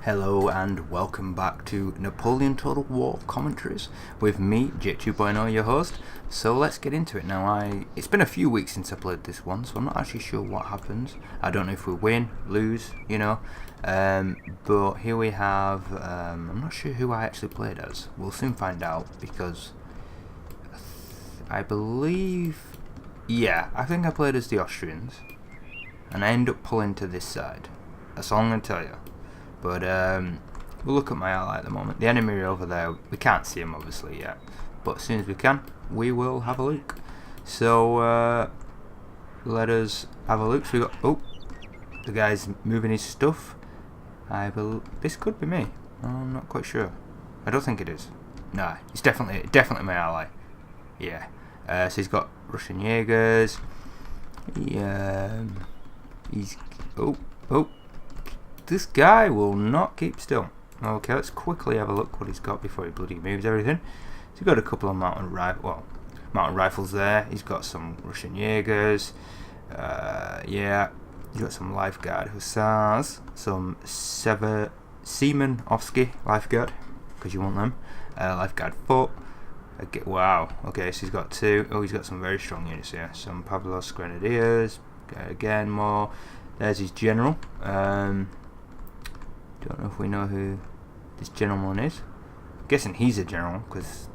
Hello and welcome back to Napoleon Total War commentaries with me, Jake 2.0, your host. So let's get into it now. It's been a few weeks since I played this one, so I'm not actually sure what happens. I don't know if we win, lose, but here we have, I'm not sure who I actually played as. We'll soon find out because I think I played as the Austrians and I end up pulling to this side. That's all I'm going to tell you. But we'll look at my ally at the moment. The enemy are over there. We can't see him obviously yet, but as soon as we can, we will have a look. So let us have a look. So we got the guy's moving his stuff. This could be me. I'm not quite sure. I don't think it is. Nah, it's definitely my ally. Yeah. So he's got Russian Jaegers. He's this guy will not keep still. Okay, let's quickly have a look what he's got before he bloody moves everything. So he's got a couple of mountain rifles there. He's got some Russian Jaegers. He's got some Lifeguard Hussars, some Seaman-Ofsky Lifeguard, because you want them. Lifeguard Foot. Wow. Okay, so he's got two. Oh, he's got some very strong units here. Some Pavlos Grenadiers. Again, more. There's his general. Don't know if we know who this gentleman is. I'm guessing he's a general, because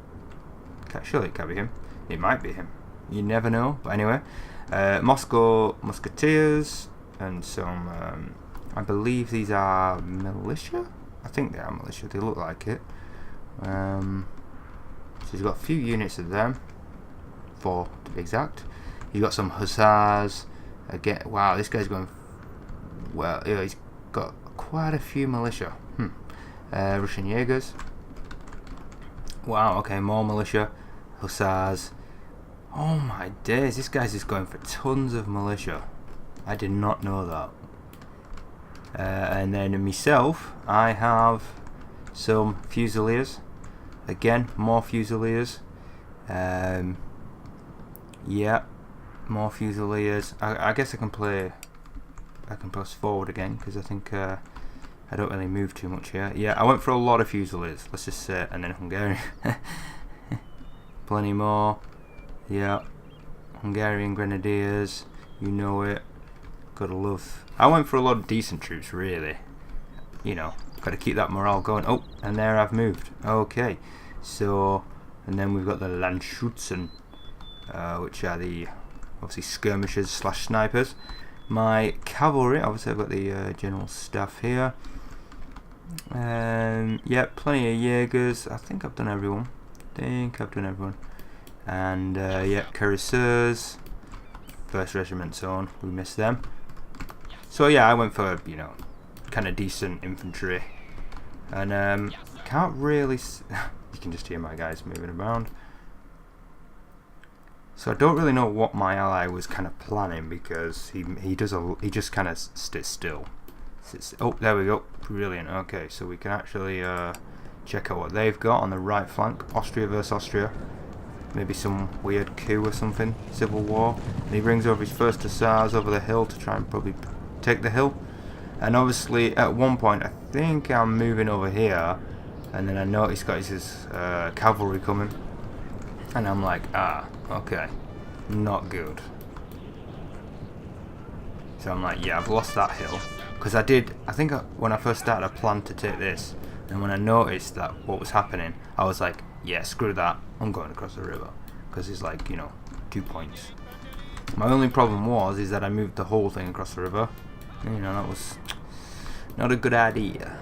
surely it can't be him. It might be him. You never know. But anyway, Moscow Musketeers and some. I believe these are militia. I think they are militia. They look like it. So he's got a few units of them, 4 to be exact. He's got some hussars. Again, wow, this guy's going well. Yeah, he's got quite a few militia. Russian Jaegers. Wow, okay, more militia. Hussars. Oh my days, this guy's just going for tons of militia. I did not know that. And then myself, I have some Fusiliers. Again, more Fusiliers. More Fusiliers. I guess I can press forward again because I think I don't really move too much here. Yeah, I went for a lot of Fusiliers, let's just say, and then Hungarian. Plenty more. Yeah, Hungarian Grenadiers, you know it. Gotta love. I went for a lot of decent troops, really. Gotta keep that morale going. Oh, and there I've moved. Okay, so, and then we've got the Landschützen, which are the obviously skirmishers / snipers. My cavalry, obviously I've got the general staff here. Yeah, plenty of Jaegers. I think I've done everyone. And cuirassiers, 1st Regiment Zone. We missed them. So yeah, I went for kind of decent infantry, and can't really. You can just hear my guys moving around. So I don't really know what my ally was kind of planning because he just kind of sits still. Oh, there we go. Brilliant. Okay, so we can actually check out what they've got on the right flank. Austria versus Austria. Maybe some weird coup or something. Civil war. And he brings over his 1st Hussars over the hill to try and probably take the hill. And obviously at one point I think I'm moving over here, and then I notice he's got his cavalry coming. And I'm like, okay, not good. So I'm like, yeah, I've lost that hill. Because I think when I first started I planned to take this. And when I noticed that what was happening, I was like, yeah, screw that, I'm going across the river. Because it's like, 2 points. My only problem is that I moved the whole thing across the river. That was not a good idea.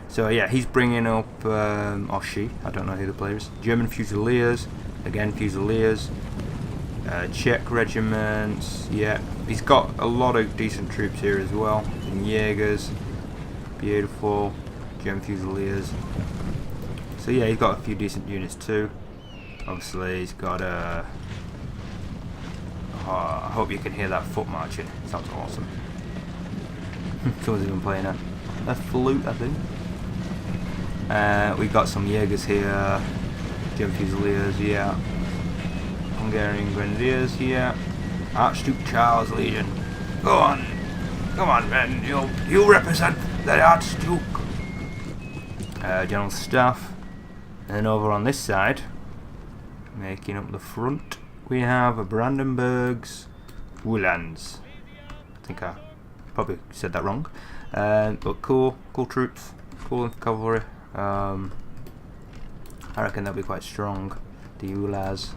So yeah, he's bringing up, or she, I don't know who the player is. German Fusiliers, again Fusiliers, Czech regiments. Yeah, he's got a lot of decent troops here as well. And Jaegers, beautiful. German Fusiliers. So yeah, he's got a few decent units too. Obviously, he's got a. I hope you can hear that foot marching. Sounds awesome. Someone's even playing a flute, I think. We got some Jaegers here, German Fusiliers, yeah. Hungarian Grenadiers here. Archduke Charles Legion. Go on, come on, man. You represent the Archduke. general staff. And then over on this side, making up the front, we have Brandenburg's Uhlans. I think I probably said that wrong, but cool troops, cool cavalry. I reckon they'll be quite strong. The Uhlans.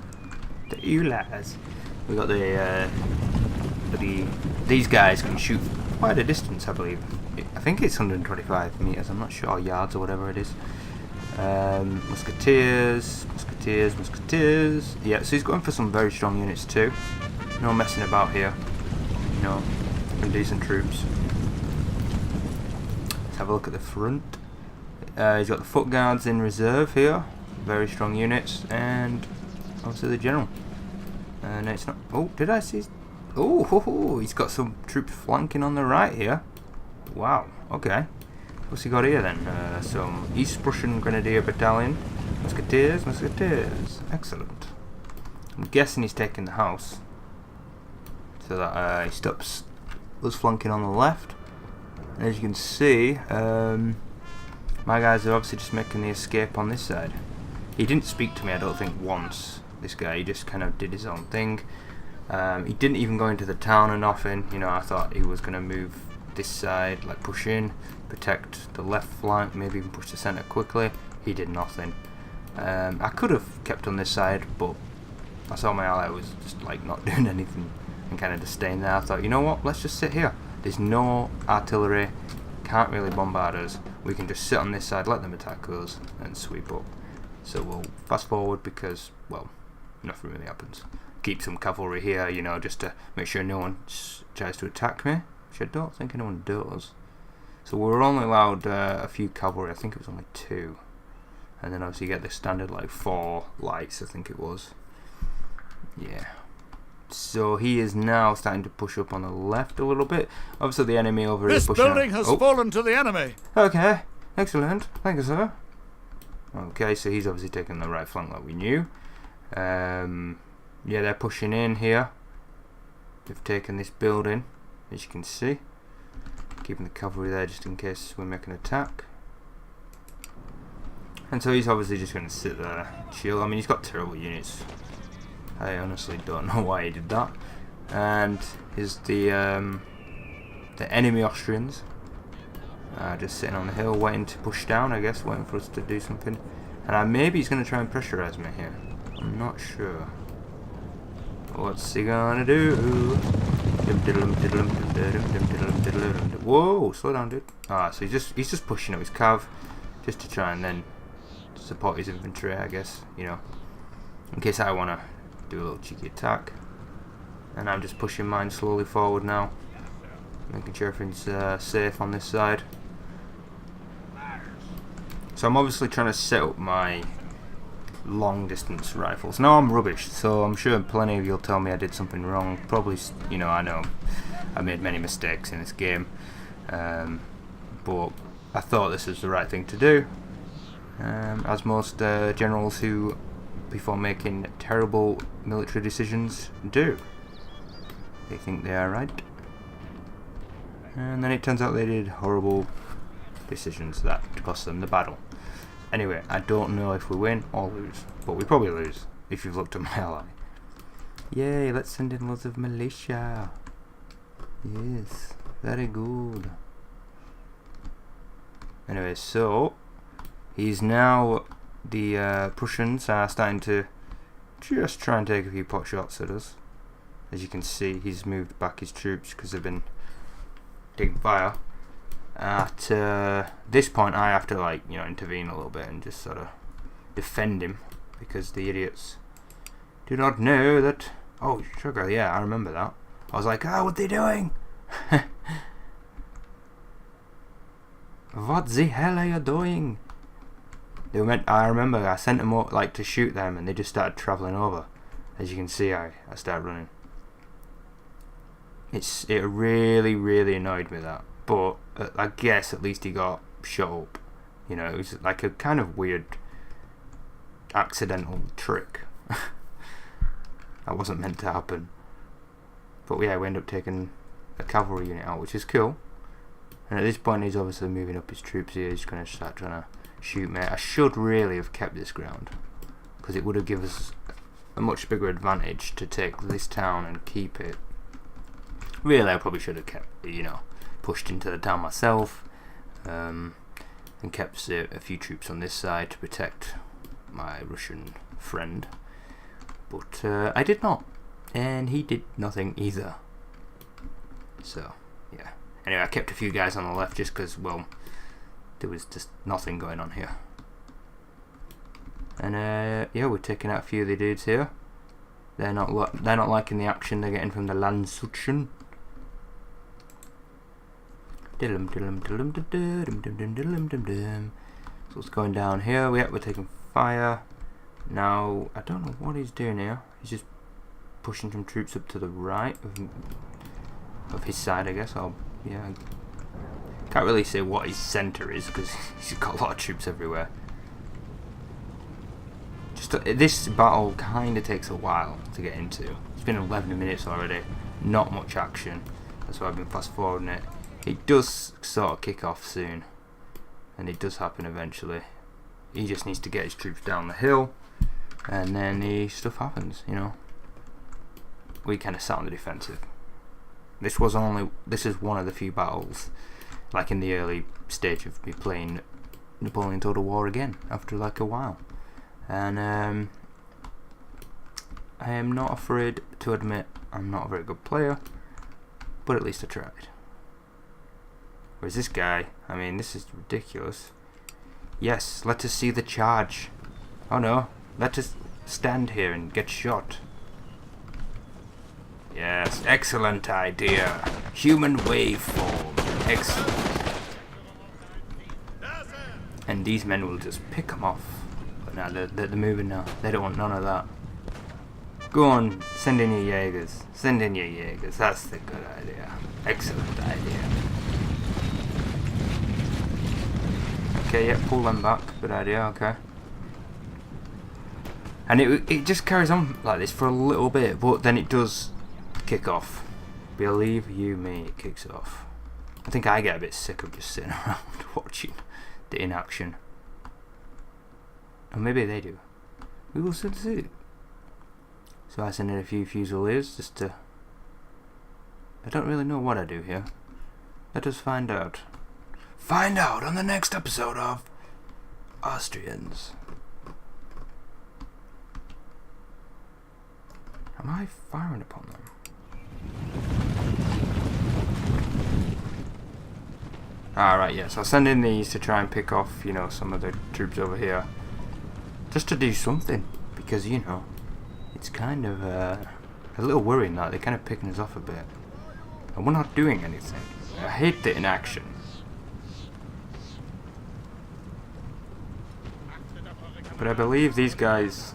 We got these guys can shoot quite a distance, I believe. I think it's 125 meters. I'm not sure, yards or whatever it is. Musketeers. Yeah, so he's going for some very strong units too. No messing about here. You know, some decent troops. Let's have a look at the front. He's got the foot guards in reserve here. Very strong units, and obviously the general. And it's not. Oh, did I see? Oh, he's got some troops flanking on the right here. Wow. Okay. What's he got here then? Some East Prussian Grenadier Battalion. Musketeers. Excellent. I'm guessing he's taking the house, so that he stops us flanking on the left. And as you can see, my guys are obviously just making the escape on this side. He didn't speak to me, I don't think, once. This guy, he just kind of did his own thing. He didn't even go into the town or nothing. You know, I thought he was going to move this side, like push in, protect the left flank, maybe even push the centre quickly. He did nothing. I could have kept on this side, but I saw my ally was just like not doing anything and kind of just staying there. I thought, you know what, let's just sit here. There's no artillery, can't really bombard us. We can just sit on this side, let them attack us, and sweep up. So we'll fast forward because, well, nothing really happens. Keep some cavalry here, you know, just to make sure no one tries to attack me, which I don't think anyone does. So we're only allowed a few cavalry, I think it was only 2. And then obviously you get the standard like 4 lights, I think it was. Yeah. So he is now starting to push up on the left a little bit. Obviously the enemy over here is pushing. This building has fallen to the enemy. Okay, excellent. Thank you, sir. Okay, so he's obviously taking the right flank like we knew. Yeah, they're pushing in here. They've taken this building, as you can see. Keeping the cavalry there just in case we make an attack. And so he's obviously just going to sit there, chill. I mean, he's got terrible units. I honestly don't know why he did that. And here's the enemy Austrians. Just sitting on the hill, waiting to push down, I guess, waiting for us to do something. And maybe he's going to try and pressurize me here. I'm not sure. What's he gonna do? Whoa, slow down, dude. So he's just pushing up his cav, just to try and then support his infantry, I guess, you know, in case I want to do a little cheeky attack. And I'm just pushing mine slowly forward now, making sure everything's safe on this side. So I'm obviously trying to set up my long distance rifles. Now I'm rubbish, so I'm sure plenty of you'll tell me I did something wrong. Probably, you know, I know I made many mistakes in this game, but I thought this was the right thing to do, as most generals who, before making terrible military decisions, do. They think they are right, and then it turns out they did horrible decisions that cost them the battle. Anyway, I don't know if we win or lose, but we probably lose if you've looked at my ally. Yay, let's send in lots of militia. Yes, very good. Anyway, so he's now, the Prussians are starting to just try and take a few pot shots at us. As you can see, he's moved back his troops because they've been taking fire. At this point I have to, like, you know, intervene a little bit and just sort of defend him, because the idiots do not know that. Oh sugar, yeah, I remember that. I was like, what are they doing? What the hell are you doing? They went. I remember I sent them up, like, to shoot them, and they just started travelling over. As you can see, I started running. It really annoyed me, that. But I guess at least he got shot up. You know, it was like a kind of weird accidental trick. That wasn't meant to happen. But yeah, we end up taking a cavalry unit out, which is cool. And at this point he's obviously moving up his troops here. He's going to start trying to shoot me. I should really have kept this ground, because it would have given us a much bigger advantage to take this town and keep it. Really, I probably should have kept, pushed into the town myself, and kept a few troops on this side to protect my Russian friend. But I did not, and he did nothing either. So, yeah. Anyway, I kept a few guys on the left just because, well, there was just nothing going on here. And yeah, we're taking out a few of the dudes here. They're not liking the action they're getting from the Landshut. So what's going down here? We're taking fire. Now, I don't know what he's doing here. He's just pushing some troops up to the right of his side, I guess. Yeah, I can't really say what his centre is because he's got a lot of troops everywhere. This battle kind of takes a while to get into. It's been 11 minutes already. Not much action. That's why I've been fast forwarding it. It does sort of kick off soon, and it does happen eventually. He just needs to get his troops down the hill, and then the stuff happens. We kind of sat on the defensive. This is one of the few battles, like in the early stage of me playing Napoleon Total War again after like a while, and I am not afraid to admit I'm not a very good player, but at least I tried. Where's this guy? I mean, this is ridiculous. Yes, let us see the charge. Oh no, let us stand here and get shot. Yes, excellent idea. Human waveform. Excellent. And these men will just pick them off. But now they're moving now. They don't want none of that. Go on, send in your Jaegers. Send in your Jaegers. That's the good idea. Excellent idea. Okay, yeah, pull them back. Good idea, okay. And it just carries on like this for a little bit, but then it does kick off. Believe you me, it kicks off. I think I get a bit sick of just sitting around watching the inaction. Or maybe they do. We will soon see. So I send in a few Fusiliers just to... I don't really know what I do here. Let us find out. Find out on the next episode of Austrians. Am I firing upon them? Alright, yeah, so I'll send in these to try and pick off, some of the troops over here. Just to do something. Because, it's kind of a little worrying that they're kind of picking us off a bit. And we're not doing anything. I hate the inaction. But I believe these guys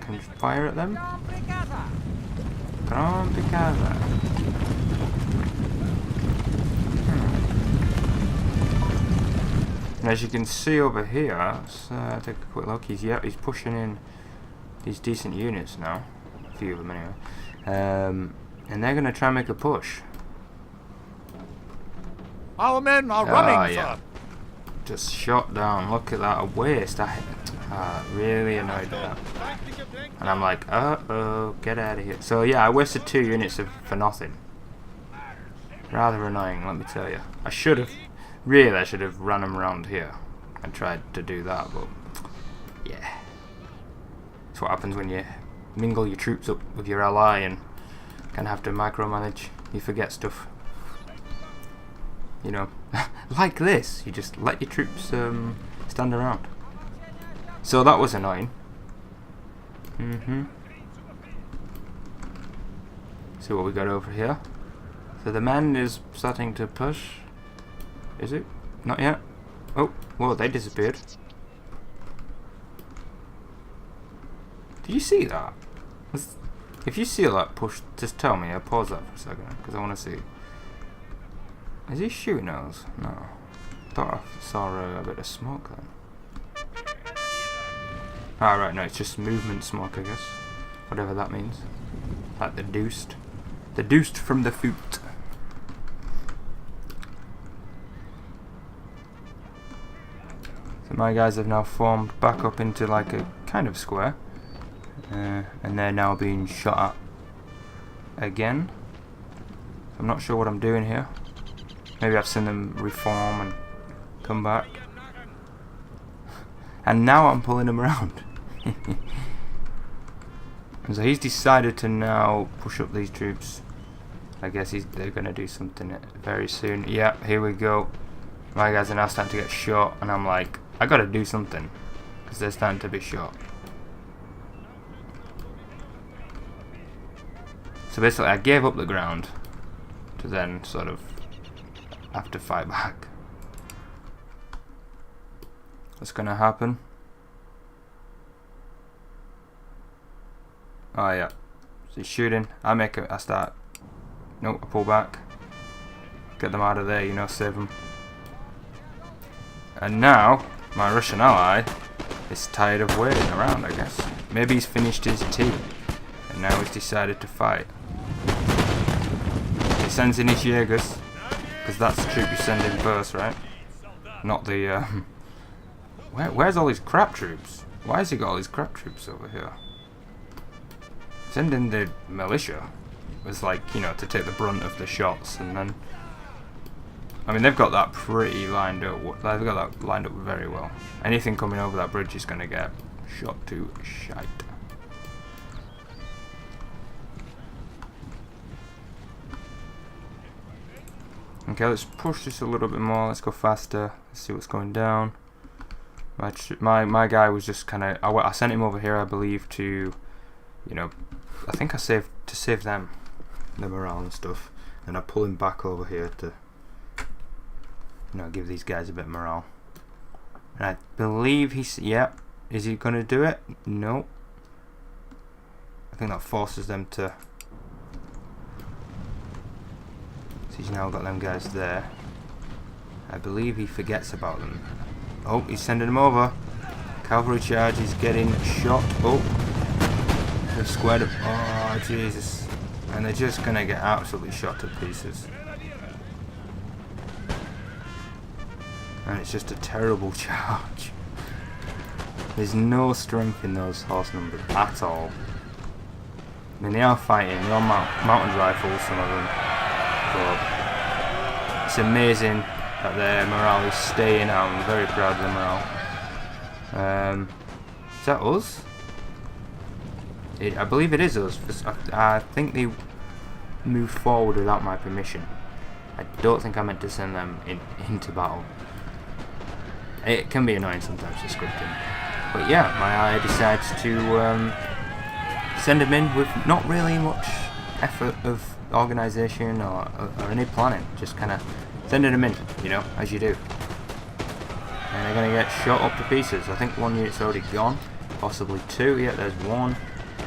can fire at them. From Picasa. And as you can see over here, let's take a quick look. He's pushing in these decent units now. A few of them anyway. And they're going to try and make a push. Our men are running, yeah. sir. Just shot down. Look at that, a waste. I really annoyed that. And I'm like, uh-oh, get out of here. So yeah, I wasted 2 units for nothing. Rather annoying, let me tell you. I should have run them around here and tried to do that, but yeah. That's what happens when you mingle your troops up with your ally and kind of have to micromanage. You forget stuff. Like this, you just let your troops stand around. So that was annoying. See what we got over here. So the man is starting to push. Is it? Not yet. Oh, whoa, they disappeared. Did you see that? If you see that push, just tell me. I'll pause that for a second because I want to see. Is he shooting at us? No. Thought I saw a bit of smoke then. Ah, right, no, it's just movement smoke, I guess. Whatever that means. Like the deuced. The deuced from the foot. my guys have now formed back up into like a kind of square. And they're now being shot at again. I'm not sure what I'm doing here. Maybe I've seen them reform and come back. And now I'm pulling them around. And so he's decided to now push up these troops. I guess they're going to do something very soon. Yeah, here we go. My guys are now starting to get shot, and I'm like, I got to do something because they're starting to be shot. So basically, I gave up the ground to then sort of have to fight back. What's going to happen? Oh yeah, so he's shooting. I start. Nope, I pull back. Get them out of there, you know, save them. And now, my Russian ally is tired of waiting around, I guess. Maybe he's finished his tea, and now he's decided to fight. He sends in his Jaegers, because that's the troop you send in first, right? Not the, where's all these crap troops? Why has he got all these crap troops over here? Send in the militia. It's like, you know, to take the brunt of the shots, and then... I mean, they've got that pretty lined up. They've got that lined up very well. Anything coming over that bridge is going to get shot to shite. Okay, let's push this a little bit more. Let's go faster. Let's see what's going down. My guy was just kind of... I sent him over here, I believe, to... You know, I think I saved to save them, the morale and stuff. And I pull him back over here to... You know, give these guys a bit of morale. And I believe he's... Yeah. Is he going to do it? No. I think that forces them to... So he's now got them guys there. I believe he forgets about them. Oh, he's sending them over. Cavalry charge is getting shot. Oh. They're squared up. Oh, Jesus. And they're just going to get absolutely shot to pieces. And it's just a terrible charge. There's no strength in those horse numbers at all. I mean, they are fighting. They're on mountain rifles, some of them. But it's amazing that their morale is staying out. I'm very proud of the morale. Is that us? I believe it is us. I think they moved forward without my permission. I don't think I meant to send them into battle. It can be annoying sometimes, the scripting. But yeah, my ally decides to send him in with not really much effort of organisation or any planning. Just kind of sending him in, you know, as you do. And they're going to get shot up to pieces. I think one unit's already gone. Possibly two. Yeah, there's one.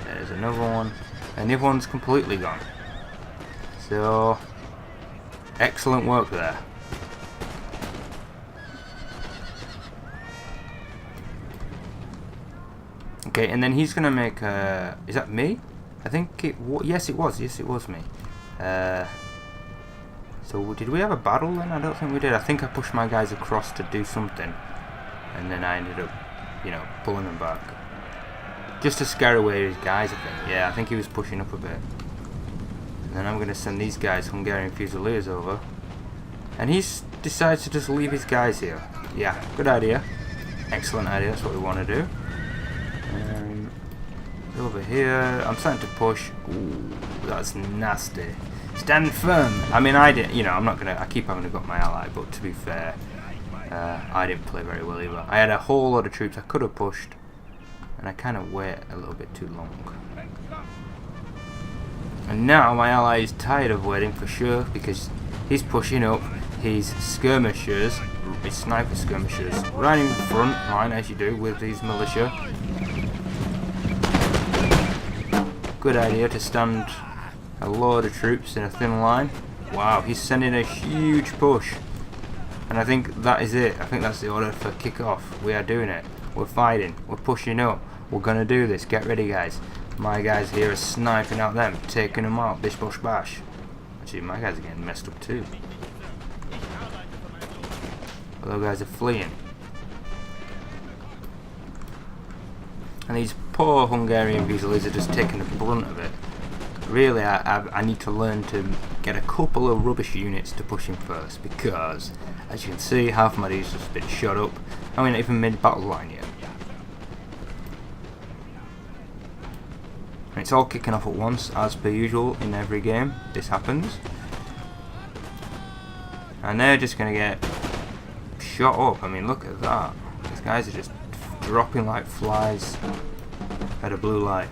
There's another one. And the other one's completely gone. So, excellent work there. Okay, and then he's gonna make is that me? I think it yes it was me. So did we have a battle then? I don't think we did. I think I pushed my guys across to do something, and then I ended up, you know, pulling them back. Just to scare away his guys, I think. Yeah, I think he was pushing up a bit. And then I'm gonna send these guys, Hungarian Fusiliers, over. And he decides to just leave his guys here. Yeah, good idea. Excellent idea, that's what we want to do. Over here, I'm starting to push. Ooh, that's nasty. Stand firm. I mean, you know, I'm not gonna. I keep having to go my ally, but to be fair, I didn't play very well either. I had a whole lot of troops I could have pushed, and I kind of wait a little bit too long. And now my ally is tired of waiting for sure because he's pushing up his skirmishers, his sniper skirmishers, right in front line as you do with these militia. Good idea to stand a load of troops in a thin line. Wow, he's sending a huge push. And I think that is it. I think that's the order for kick-off. We are doing it. We're fighting. We're pushing up. We're going to do this. Get ready, guys. My guys here are sniping out them, taking them out. Bish, bosh, bash. Actually, my guys are getting messed up too. Those guys are fleeing. And these poor Hungarian Fusiliers are just taking the brunt of it. Really, I need to learn to get a couple of rubbish units to push him first, because, as you can see, half my D's just been shot up. I mean, not even mid-battle line yet. And it's all kicking off at once, as per usual in every game. This happens. And they're just going to get shot up. I mean, look at that. These guys are just dropping like flies at a blue light.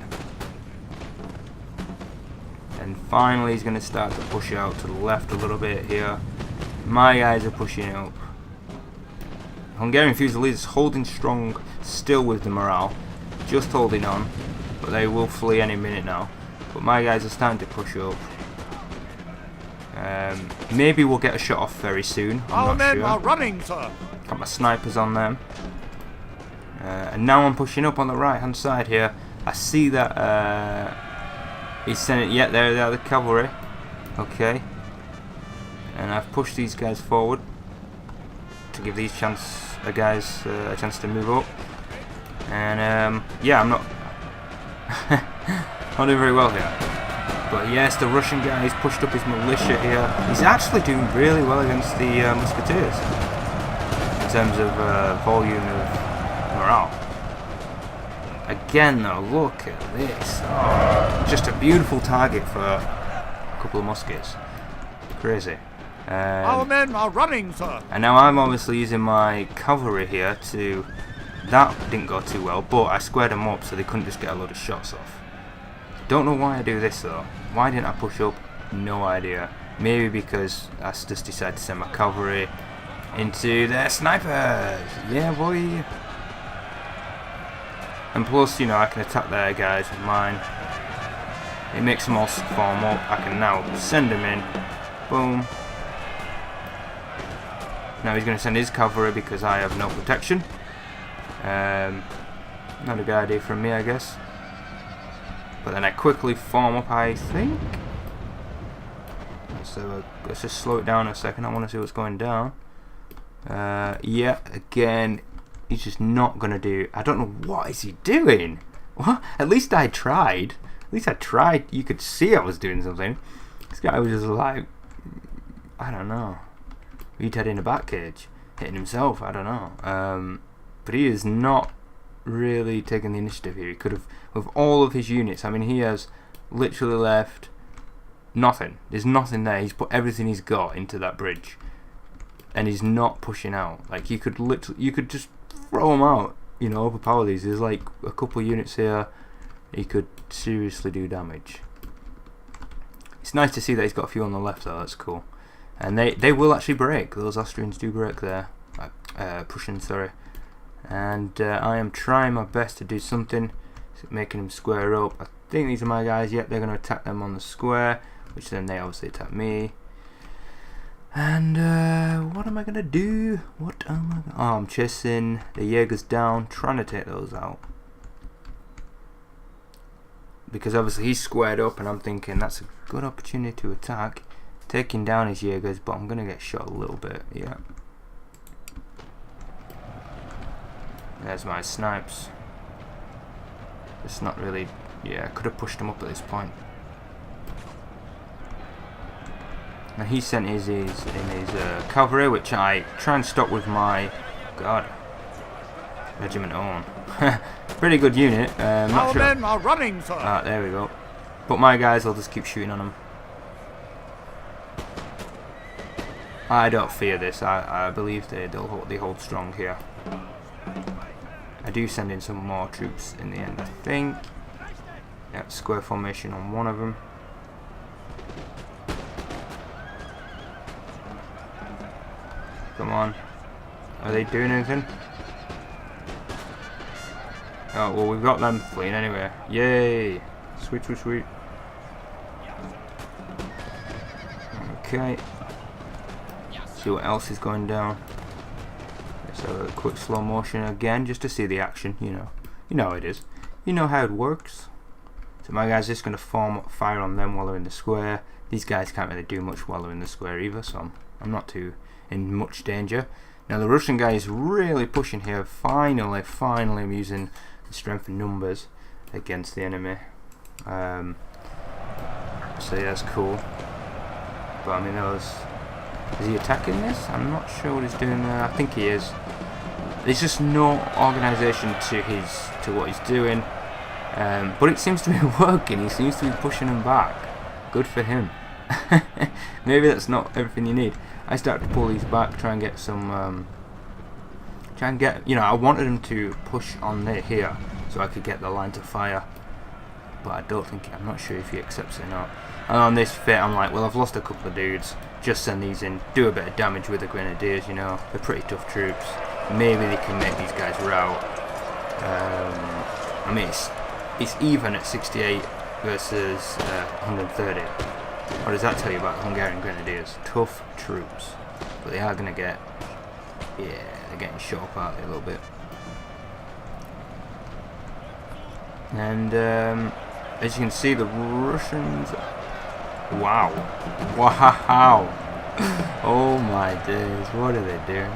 And finally he's going to start to push out to the left a little bit here. My guys are pushing up. Hungarian Fusiliers holding strong still with the morale. Just holding on. But they will flee any minute now. But my guys are starting to push up. Maybe we'll get a shot off very soon. Our I'm not men sure. are running, sir. Got my snipers on them. And now I'm pushing up on the right hand side here. I see that he's sending, yeah, there they are, the cavalry. Okay. And I've pushed these guys forward to give these guys a chance to move up. And yeah, I'm not not doing very well here. But yes, the Russian guy has pushed up his militia here. He's actually doing really well against the musketeers in terms of volume of morale. Again though, look at this. Oh, just a beautiful target for a couple of muskets. Crazy. Our men are running, sir. And now I'm obviously using my cavalry here to... That didn't go too well, but I squared them up so they couldn't just get a load of shots off. Don't know why I do this though. Why didn't I push up? No idea. Maybe because I just decided to send my cavalry into their snipers. Yeah, boy. And plus, you know, I can attack their guys with mine. It makes them all form up. I can now send them in. Boom. Now he's going to send his cavalry because I have no protection. Not a good idea from me, I guess. But then I quickly form up, I think. So let's just slow it down a second. I want to see what's going down. Yeah, again, he's just not going to do... I don't know, what is he doing? What? At least I tried. At least I tried. You could see I was doing something. This guy was just like... I don't know. He'd had in a bat cage. Hitting himself, I don't know. But he is not really taking the initiative here. He could have, with all of his units, I mean, he has literally left nothing. There's nothing there. He's put everything he's got into that bridge, and he's not pushing out. Like, you could literally, you could just throw him out, you know, overpower these. There's like a couple of units here. He could seriously do damage. It's nice to see that he's got a few on the left though. That's cool. And they will actually break. Those Austrians do break there. Prussians, sorry. And I am trying my best to do something, making them square up. I think these are my guys. Yep, they're going to attack them on the square, which then they obviously attack me. And what am I going to do? What am I gonna... Oh, I'm chasing the Jaegers down, trying to take those out. Because obviously he's squared up, and I'm thinking that's a good opportunity to attack. Taking down his Jaegers, but I'm going to get shot a little bit. Yeah. There's my snipes. It's not really... Yeah, I could have pushed him up at this point. And he sent his cavalry, which I try and stop with my... God. Regiment on. Pretty good unit. Not Our sure. men are running, sir. Ah, there we go. But my guys will just keep shooting on them. I don't fear this. I believe they hold strong here. I do send in some more troops in the end, I think. Yep, square formation on one of them. Come on. Are they doing anything? Oh, well, we've got them fleeing anyway. Yay! Sweet, sweet, sweet. Okay. See what else is going down. Let's have a quick slow motion again, just to see the action, you know. You know how it is. You know how it works. So my guy's just going to fire on them while they're in the square. These guys can't really do much while they're in the square either, so I'm not too in much danger. Now the Russian guy is really pushing here. Finally I'm using strength in numbers against the enemy. So yeah, that's cool. But I mean, is he attacking this? I'm not sure what he's doing there. I think he is. There's just no organisation to what he's doing. But it seems to be working. He seems to be pushing him back. Good for him. Maybe that's not everything you need. I started to pull these back, try and get some. I wanted him to push on here so I could get the line to fire. But I'm not sure if he accepts it or not. And on this fit, I'm like, well, I've lost a couple of dudes. Just send these in, do a bit of damage with the grenadiers. They're pretty tough troops. Maybe they can make these guys rout. I mean, it's even at 68 versus 130. What does that tell you about the Hungarian grenadiers? Tough troops, but they are going to get, they're getting shot up out there a little bit. And as you can see, the Russians, wow, oh my days, what are they doing?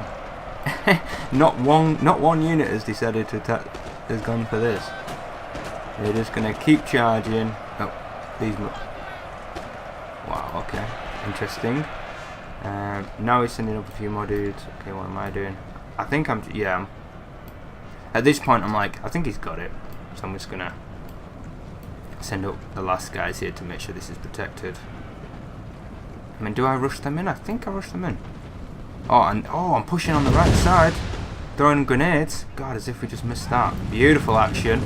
not one unit has decided to attack, has gone for this. They're just going to keep charging. Oh, these. Wow, okay, interesting. Now he's sending up a few more dudes. Okay, what am I doing? I think I'm at this point, I'm like, I think he's got it. So I'm just going to send up the last guys here to make sure this is protected. I mean, do I rush them in? I think I rush them in. I'm pushing on the right side. Throwing grenades. God, as if we just missed that. Beautiful action.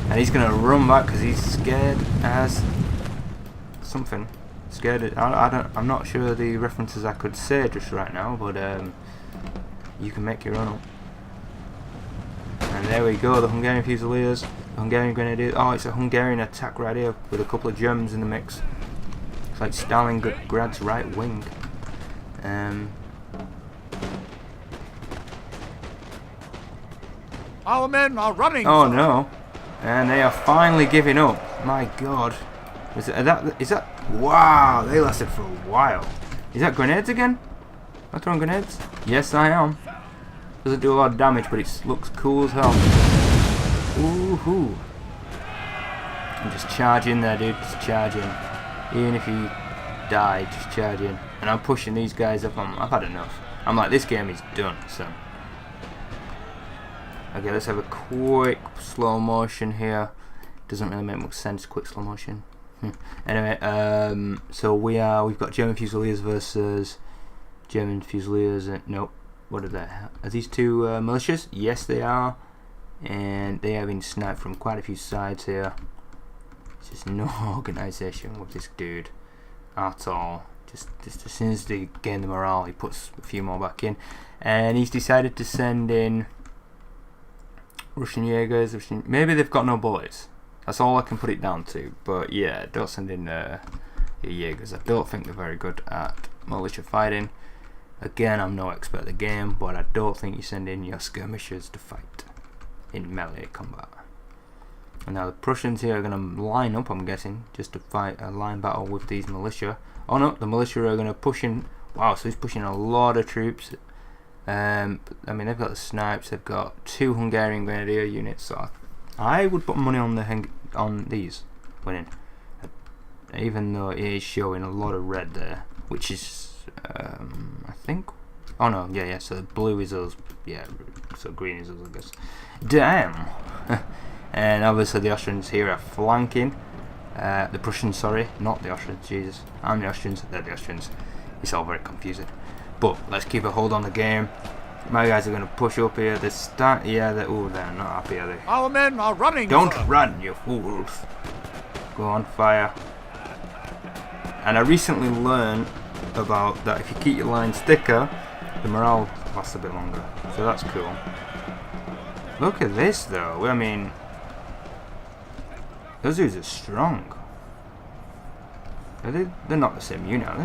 And he's going to run back because he's scared as something. Scared. I'm not sure the references I could say just right now, but you can make your own up. And there we go, the Hungarian Fusiliers, the Hungarian Grenadiers. Oh, it's a Hungarian attack right here with a couple of Germans in the mix. It's like Stalingrad's right wing. Our men are running. Oh sir. no! And they are finally giving up. My God, is that? Wow, they lasted for a while. Is that grenades again? Am I throwing grenades? Yes, I am. Doesn't do a lot of damage, but it looks cool as hell. Woohoo! I'm just charging there, dude. Just charging. Even if you die, just charging. And I'm pushing these guys up. I've had enough. I'm like, this game is done, so. Okay, let's have a quick slow motion here. Doesn't really make much sense, quick slow motion. Anyway, so we've got German Fusiliers versus German Fusiliers. Nope. What are they? Are these two militias? Yes, they are. And they have been sniped from quite a few sides here. There's just no organisation with this dude at all. Just as soon as they gain the morale, he puts a few more back in. And he's decided to send in Russian Jaegers. Maybe they've got no bullets. That's all I can put it down to. But yeah, don't send in your Jaegers. I don't think they're very good at militia fighting. Again, I'm no expert at the game, but I don't think you send in your skirmishers to fight in melee combat. And now the Prussians here are going to line up, I'm guessing, just to fight a line battle with these militia. Oh no, the militia are going to push in. Wow, so he's pushing a lot of troops. I mean, they've got the snipes. They've got 2 Hungarian Grenadier units. So I would put money on these winning, even though it is showing a lot of red there, which is. I think. Oh no, yeah. So the blue is those. Yeah, so green is those, I guess. Damn. And obviously the Austrians here are flanking. The Prussians, sorry, not the Austrians. Jesus, I'm the Austrians. They're the Austrians. It's all very confusing. But let's keep a hold on the game. My guys are going to push up here. They're not happy, are they? Our men are running. Don't sir. run, you fools. Go on, fire. And I recently learned about that if you keep your lines thicker, the morale lasts a bit longer, so that's cool. Look at this though, I mean, those dudes are strong. They're not the same unit, are they?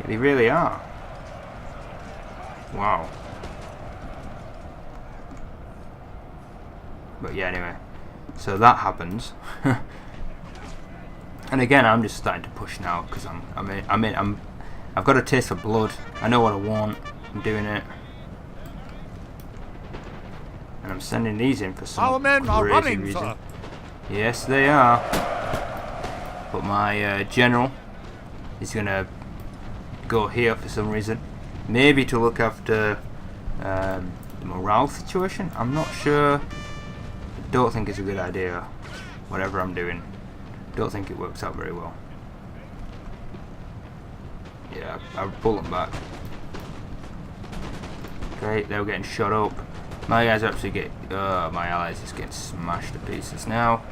Yeah, they really are. Wow. But yeah, anyway, so that happens. And again, I'm just starting to push now because I've got a taste for blood. I know what I want. I'm doing it. And I'm sending these in for some Our men are crazy running, reason. sir. Yes, they are. But my general is gonna go here for some reason. Maybe to look after the morale situation. I'm not sure. I don't think it's a good idea. Whatever I'm doing, don't think it works out very well. Yeah, I'll pull them back. Okay, they were getting shot up. My guys are actually getting. My allies is getting smashed to pieces now.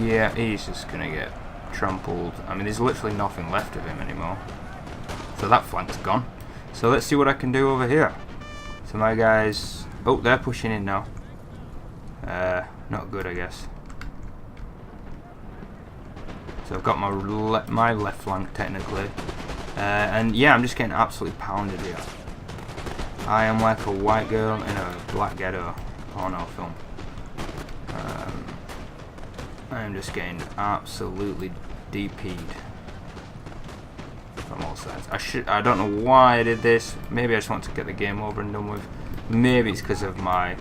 Yeah, he's just gonna get trampled. I mean, there's literally nothing left of him anymore. So that flank's gone. So let's see what I can do over here. So my guys. Oh, they're pushing in now. Not good, I guess. So I've got my left flank technically. And yeah, I'm just getting absolutely pounded here. I am like a white girl in a black ghetto porno film. I am just getting absolutely DP'd from all sides. I don't know why I did this. Maybe I just want to get the game over and done with. Maybe it's because of my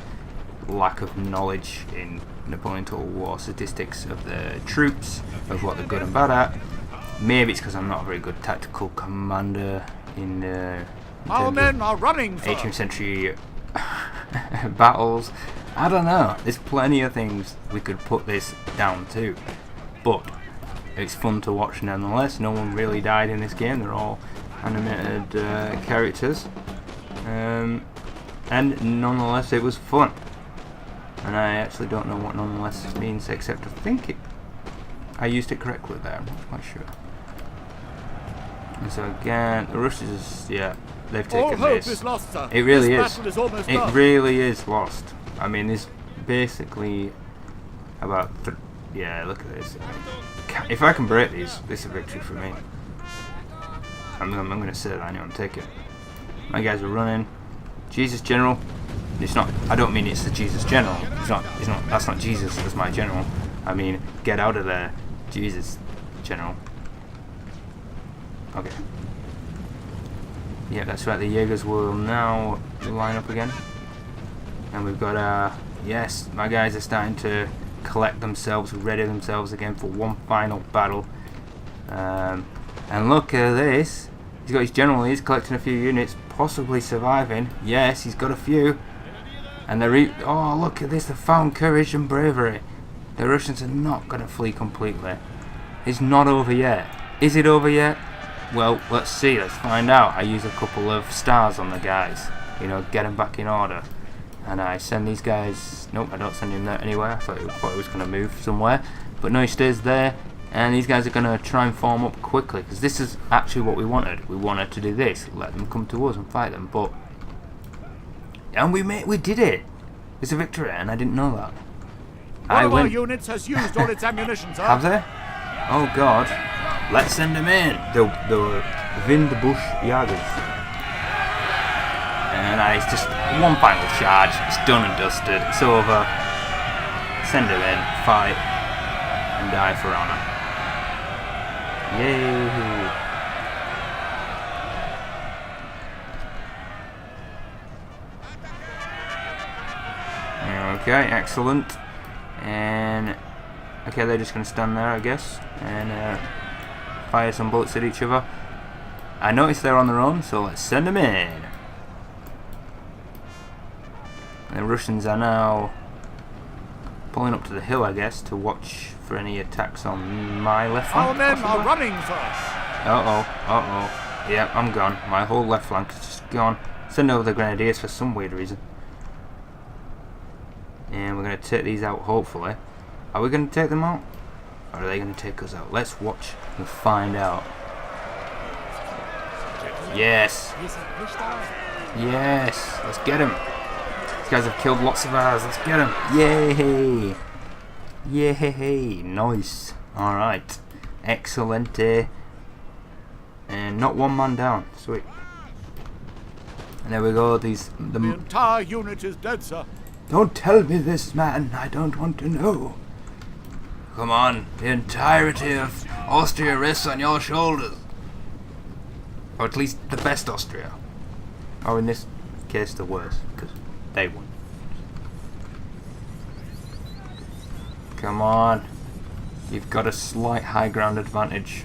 lack of knowledge in Napoleon Total War statistics of the troops, of what they're good and bad at. Maybe it's because I'm not a very good tactical commander in Our men are running, sir. 18th century battles. I don't know. There's plenty of things we could put this down to, but it's fun to watch nonetheless. No one really died in this game. They're all animated characters, and nonetheless it was fun. And I actually don't know what nonetheless means, except I think I used it correctly there. I'm not quite sure. And so again, the Russians, yeah, they've taken All hope this. is lost, sir. It really This is. battle is almost It done. really is lost. I mean, there's basically about yeah. Look at this. If I can break these, this is a victory for me. I'm going to say that I know and take it. My guys are running. Jesus General. It's not. I don't mean it's the Jesus General. It's not. That's not Jesus. That's my general. I mean, get out of there, Jesus General. Okay. Yeah, that's right. The Jaegers will now line up again, and we've got yes, my guys are starting to collect themselves, ready themselves again for one final battle. And look at this. He's got his general. He's collecting a few units, possibly surviving. Yes, he's got a few. And they're oh, look at this. They found courage and bravery. The Russians are not going to flee completely. It's not over yet. Is it over yet? Well, let's see. Let's find out. I use a couple of stars on the guys. You know, get them back in order. And I send these guys. Nope, I don't send him there anywhere. I thought he was going to move somewhere, but no, he stays there. And these guys are going to try and form up quickly, because this is actually what we wanted. We wanted to do this, let them come to us and fight them. But we did it. It's a victory, and I didn't know that. One of our units has used all its ammunition, sir. Have they? Oh God! Let's send them in. The Windbush Jagers. And it's just one final charge. It's done and dusted. It's over. Send them in, fight, and die for honor. Yay! Okay, excellent. And okay, they're just going to stand there, I guess, and fire some bullets at each other. I noticed they're on their own, so let's send them in. And the Russians are now pulling up to the hill, I guess, to watch for any attacks on my left flank. Our men possibly. are running, sir. Yeah, I'm gone. My whole left flank is just gone. Send over the grenadiers for some weird reason. And we're going to take these out, hopefully. Are we going to take them out? Or are they going to take us out? Let's watch and find out. Yes! Yes! Let's get him! These guys have killed lots of ours. Let's get him! Yay! Yay! Nice! Alright. Excellent. And not one man down. Sweet. And there we go. The entire unit is dead, sir. Don't tell me this, man. I don't want to know. Come on. The entirety of Austria rests on your shoulders. Or at least the best Austria. Or in this case, the worst. Because they won. Come on. You've got a slight high ground advantage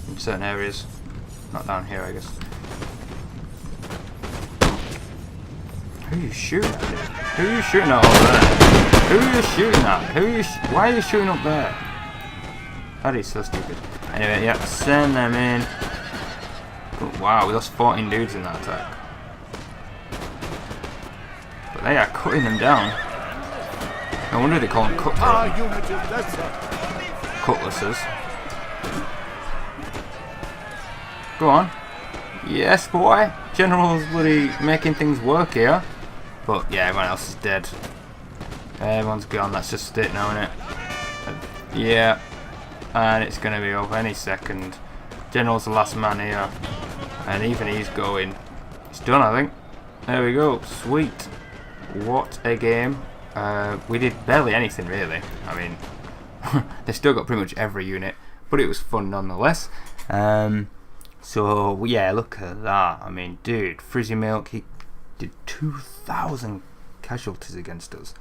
in certain areas. Not down here, I guess. Who are you shooting at, dude? Who are you shooting at over there? Who are you shooting at? Why are you shooting up there? That is so stupid. Anyway, yeah, send them in. Oh, wow, we lost 14 dudes in that attack. But they are cutting them down. No wonder they call them cutlasses. Go on. Yes, boy. General's bloody making things work here. But yeah, everyone else is dead. Everyone's gone. That's just it now, isn't it? Yeah. And it's going to be over any second. General's the last man here. And even he's going. It's done, I think. There we go. Sweet. What a game. We did barely anything, really. I mean, they still got pretty much every unit. But it was fun nonetheless. So, yeah, look at that. I mean, dude, Frizzy Milk, he did 2,000 casualties against us.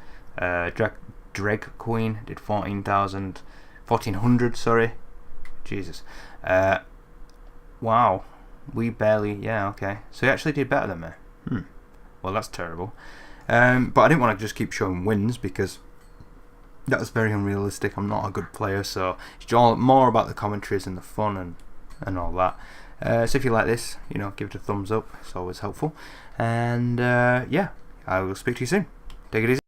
Dreg Queen did 1,400, sorry. Jesus. Wow. We barely, yeah, okay. So he actually did better than me. Well, that's terrible. But I didn't want to just keep showing wins because that was very unrealistic. I'm not a good player, so it's all more about the commentaries and the fun and all that. So if you like this, you know, give it a thumbs up. It's always helpful. And yeah, I will speak to you soon. Take it easy.